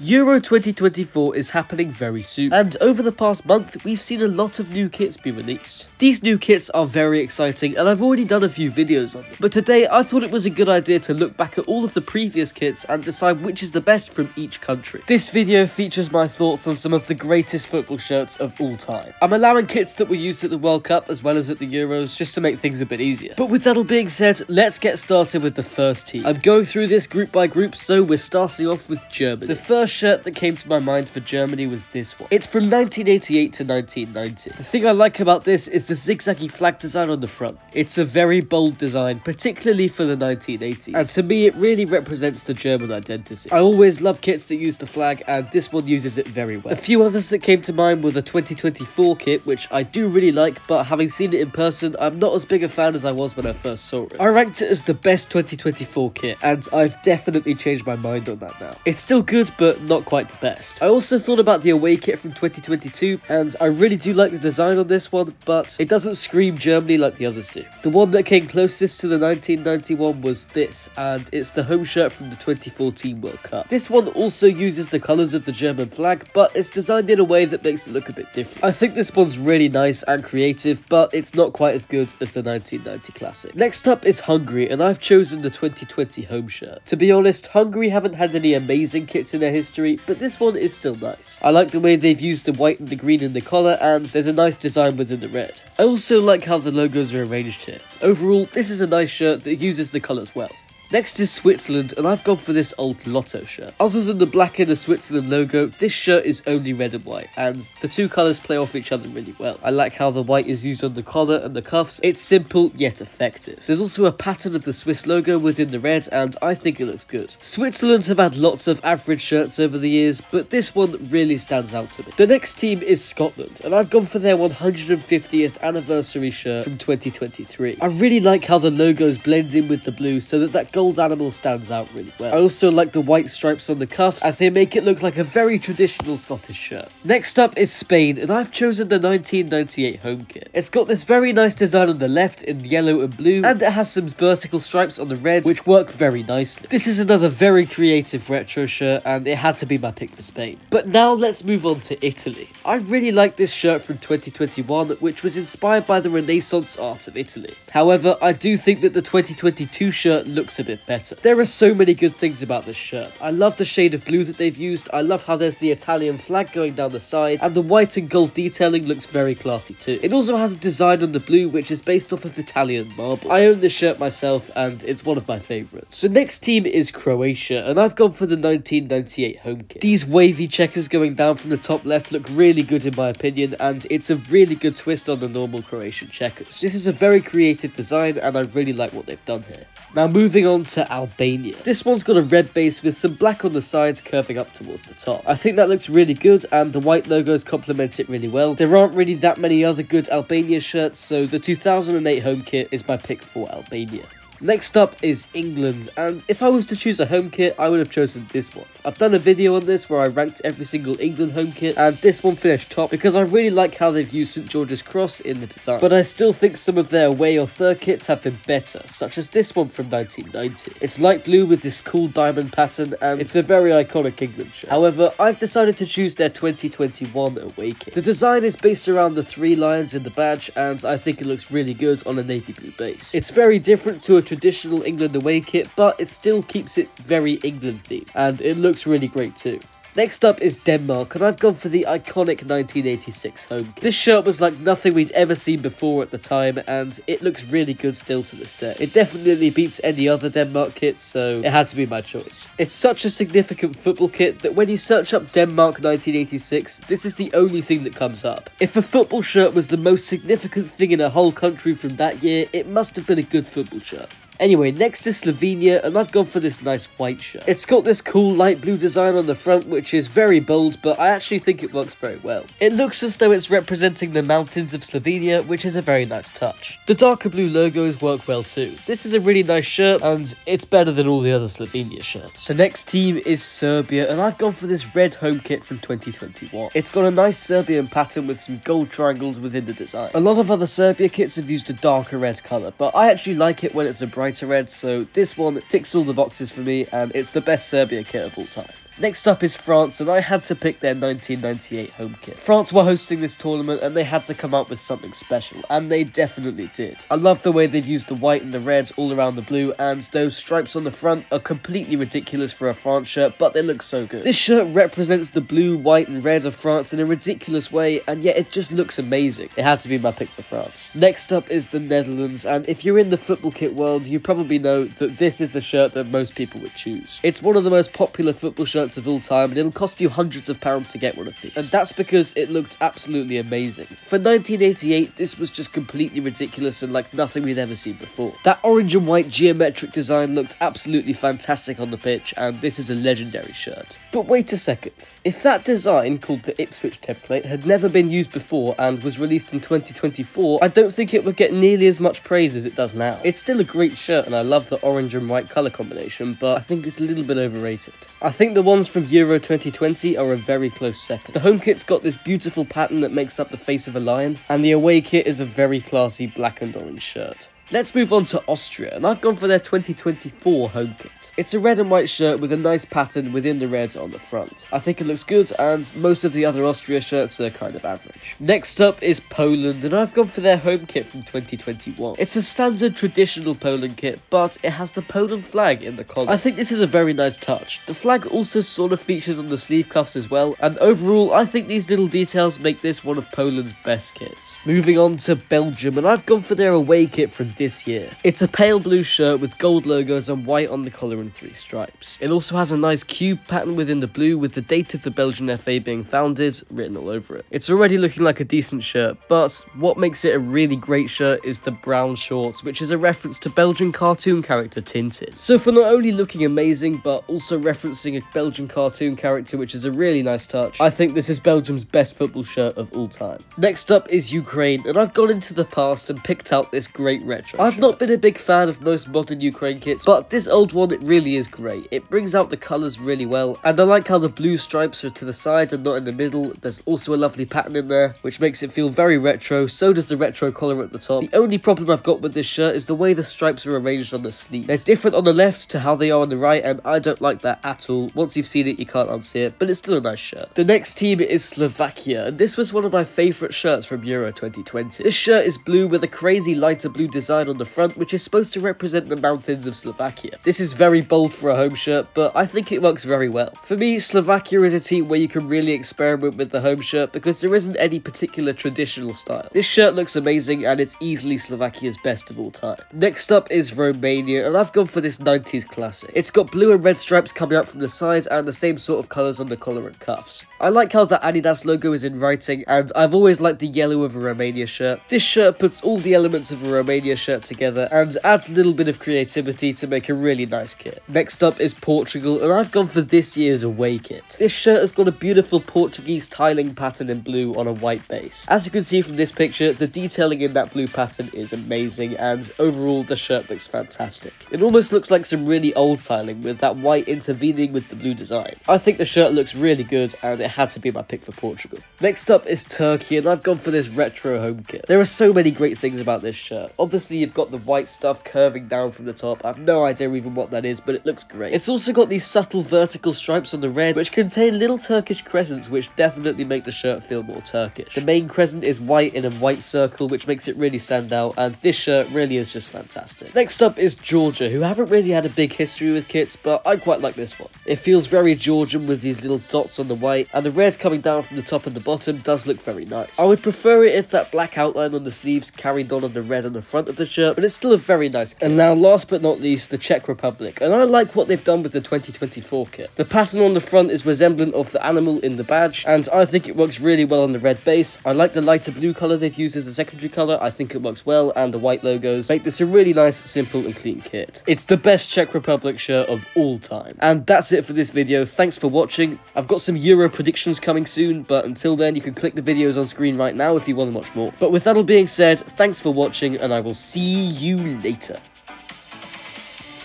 Euro 2024 is happening very soon, and over the past month, we've seen a lot of new kits be released. These new kits are very exciting, and I've already done a few videos on them, but today I thought it was a good idea to look back at all of the previous kits and decide which is the best from each country. This video features my thoughts on some of the greatest football shirts of all time. I'm allowing kits that were used at the World Cup as well as at the Euros, just to make things a bit easier. But with that all being said, let's get started with the first team. I'm going through this group by group, so we're starting off with Germany. The first shirt that came to my mind for Germany was this one. It's from 1988 to 1990. The thing I like about this is the zigzaggy flag design on the front. It's a very bold design, particularly for the 1980s, and to me it really represents the German identity. I always love kits that use the flag, and this one uses it very well. A few others that came to mind were the 2024 kit, which I do really like, but having seen it in person, I'm not as big a fan as I was when I first saw it. I ranked it as the best 2024 kit, and I've definitely changed my mind on that now. It's still good, but not quite the best. I also thought about the away kit from 2022, and I really do like the design on this one, but it doesn't scream Germany like the others do. The one that came closest to the 1991 was this, and it's the home shirt from the 2014 World Cup. This one also uses the colours of the German flag, but it's designed in a way that makes it look a bit different. I think this one's really nice and creative, but it's not quite as good as the 1990 classic. Next up is Hungary, and I've chosen the 2020 home shirt. To be honest, Hungary haven't had any amazing kits in their history, but this one is still nice. I like the way they've used the white and the green in the collar, and there's a nice design within the red. I also like how the logos are arranged here. Overall, this is a nice shirt that uses the colours well. Next is Switzerland, and I've gone for this old Lotto shirt. Other than the black in the Switzerland logo, this shirt is only red and white, and the two colours play off each other really well. I like how the white is used on the collar and the cuffs. It's simple yet effective. There's also a pattern of the Swiss logo within the red, and I think it looks good. Switzerland have had lots of average shirts over the years, but this one really stands out to me. The next team is Scotland, and I've gone for their 150th anniversary shirt from 2023. I really like how the logos blend in with the blue so that gold animal stands out really well. I also like the white stripes on the cuffs, as they make it look like a very traditional Scottish shirt. Next up is Spain, and I've chosen the 1998 home kit. It's got this very nice design on the left in yellow and blue, and it has some vertical stripes on the red, which work very nicely. This is another very creative retro shirt, and it had to be my pick for Spain. But now let's move on to Italy. I really like this shirt from 2021, which was inspired by the Renaissance art of Italy. However, I do think that the 2022 shirt looks a bit better. There are so many good things about this shirt. I love the shade of blue that they've used, I love how there's the Italian flag going down the side, and the white and gold detailing looks very classy too. It also has a design on the blue which is based off of Italian marble. I own this shirt myself, and it's one of my favourites. The next team is Croatia, and I've gone for the 1998 home kit. These wavy checkers going down from the top left look really good in my opinion, and it's a really good twist on the normal Croatian checkers. This is a very creative design, and I really like what they've done here. Now moving on to Albania. This one's got a red base with some black on the sides curving up towards the top. I think that looks really good, and the white logos complement it really well. There aren't really that many other good Albania shirts, so the 2008 home kit is my pick for Albania. Next up is England, and if I was to choose a home kit, I would have chosen this one. I've done a video on this where I ranked every single England home kit, and this one finished top because I really like how they've used St George's Cross in the design. But I still think some of their away or third kits have been better, such as this one from 1990. It's light blue with this cool diamond pattern, and it's a very iconic England shirt. However, I've decided to choose their 2021 away kit. The design is based around the 3 lions in the badge, and I think it looks really good on a navy blue base. It's very different to a traditional England away kit, but it still keeps it very England themed, and it looks really great too. Next up is Denmark, and I've gone for the iconic 1986 home kit. This shirt was like nothing we'd ever seen before at the time, and it looks really good still to this day. It definitely beats any other Denmark kit, so it had to be my choice. It's such a significant football kit that when you search up Denmark 1986, this is the only thing that comes up. If a football shirt was the most significant thing in a whole country from that year, it must have been a good football shirt. Anyway, next is Slovenia, and I've gone for this nice white shirt. It's got this cool light blue design on the front, which is very bold, but I actually think it works very well. It looks as though it's representing the mountains of Slovenia, which is a very nice touch. The darker blue logos work well too. This is a really nice shirt, and it's better than all the other Slovenia shirts. The next team is Serbia, and I've gone for this red home kit from 2021. It's got a nice Serbian pattern with some gold triangles within the design. A lot of other Serbia kits have used a darker red colour, but I actually like it when it's a brighter red, so this one ticks all the boxes for me, and it's the best Serbia kit of all time. Next up is France, and I had to pick their 1998 home kit. France were hosting this tournament and they had to come up with something special, and they definitely did. I love the way they've used the white and the red all around the blue, and those stripes on the front are completely ridiculous for a France shirt, but they look so good. This shirt represents the blue, white and red of France in a ridiculous way, and yet it just looks amazing. It had to be my pick for France. Next up is the Netherlands, and if you're in the football kit world, you probably know that this is the shirt that most people would choose. It's one of the most popular football shirts of all time, and it'll cost you hundreds of pounds to get one of these. And that's because it looked absolutely amazing. For 1988, this was just completely ridiculous and like nothing we'd ever seen before. That orange and white geometric design looked absolutely fantastic on the pitch, and this is a legendary shirt. But wait a second. If that design, called the Ipswich template, had never been used before and was released in 2024, I don't think it would get nearly as much praise as it does now. It's still a great shirt and I love the orange and white colour combination, but I think it's a little bit overrated. I think the ones from Euro 2020 are a very close second. The home kit's got this beautiful pattern that makes up the face of a lion, and the away kit is a very classy black and orange shirt. Let's move on to Austria, and I've gone for their 2024 home kit. It's a red and white shirt with a nice pattern within the red on the front. I think it looks good, and most of the other Austria shirts are kind of average. Next up is Poland, and I've gone for their home kit from 2021. It's a standard traditional Poland kit, but it has the Poland flag in the collar. I think this is a very nice touch. The flag also sort of features on the sleeve cuffs as well, and overall I think these little details make this one of Poland's best kits. Moving on to Belgium, and I've gone for their away kit from this year. It's a pale blue shirt with gold logos and white on the collar and 3 stripes. It also has a nice cube pattern within the blue with the date of the Belgian FA being founded written all over it. It's already looking like a decent shirt, but what makes it a really great shirt is the brown shorts, which is a reference to Belgian cartoon character Tintin. So for not only looking amazing, but also referencing a Belgian cartoon character, which is a really nice touch, I think this is Belgium's best football shirt of all time. Next up is Ukraine, and I've gone into the past and picked out this great retro I've not been a big fan of most modern Ukraine kits, but this old one, it really is great. It brings out the colours really well, and I like how the blue stripes are to the side and not in the middle. There's also a lovely pattern in there, which makes it feel very retro. So does the retro collar at the top. The only problem I've got with this shirt is the way the stripes are arranged on the sleeve. They're different on the left to how they are on the right, and I don't like that at all. Once you've seen it, you can't unsee it, but it's still a nice shirt. The next team is Slovakia, and this was one of my favourite shirts from Euro 2020. This shirt is blue with a crazy lighter blue design on the front, which is supposed to represent the mountains of Slovakia. This is very bold for a home shirt, but I think it works very well. For me, Slovakia is a team where you can really experiment with the home shirt because there isn't any particular traditional style. This shirt looks amazing and it's easily Slovakia's best of all time. Next up is Romania, and I've gone for this 90s classic. It's got blue and red stripes coming out from the sides and the same sort of colours on the collar and cuffs. I like how the Adidas logo is in writing, and I've always liked the yellow of a Romania shirt. This shirt puts all the elements of a Romania shirt together and adds a little bit of creativity to make a really nice kit. Next up is Portugal, and I've gone for this year's away kit. This shirt has got a beautiful Portuguese tiling pattern in blue on a white base. As you can see from this picture, the detailing in that blue pattern is amazing, and overall the shirt looks fantastic. It almost looks like some really old tiling with that white intervening with the blue design. I think the shirt looks really good, and it had to be my pick for Portugal. Next up is Turkey, and I've gone for this retro home kit. There are so many great things about this shirt. Obviously you've got the white stuff curving down from the top. I have no idea even what that is, but it looks great. It's also got these subtle vertical stripes on the red, which contain little Turkish crescents, which definitely make the shirt feel more Turkish. The main crescent is white in a white circle, which makes it really stand out, and this shirt really is just fantastic. Next up is Georgia, who haven't really had a big history with kits, but I quite like this one. It feels very Georgian with these little dots on the white, and the red coming down from the top and the bottom does look very nice. I would prefer it if that black outline on the sleeves carried on the red on the front of the shirt, but it's still a very nice kit. And now last but not least, the Czech Republic, and I like what they've done with the 2024 kit. The pattern on the front is resemblant of the animal in the badge, and I think it works really well on the red base. I like the lighter blue colour they've used as a secondary colour. I think it works well, and the white logos make this a really nice, simple and clean kit. It's the best Czech Republic shirt of all time. And that's it for this video. Thanks for watching. I've got some Euro predictions coming soon, but until then you can click the videos on screen right now if you want to watch more. But with that all being said, thanks for watching, and I will see you later.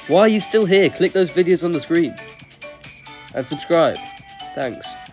Why are you still here? Click those videos on the screen and subscribe. Thanks.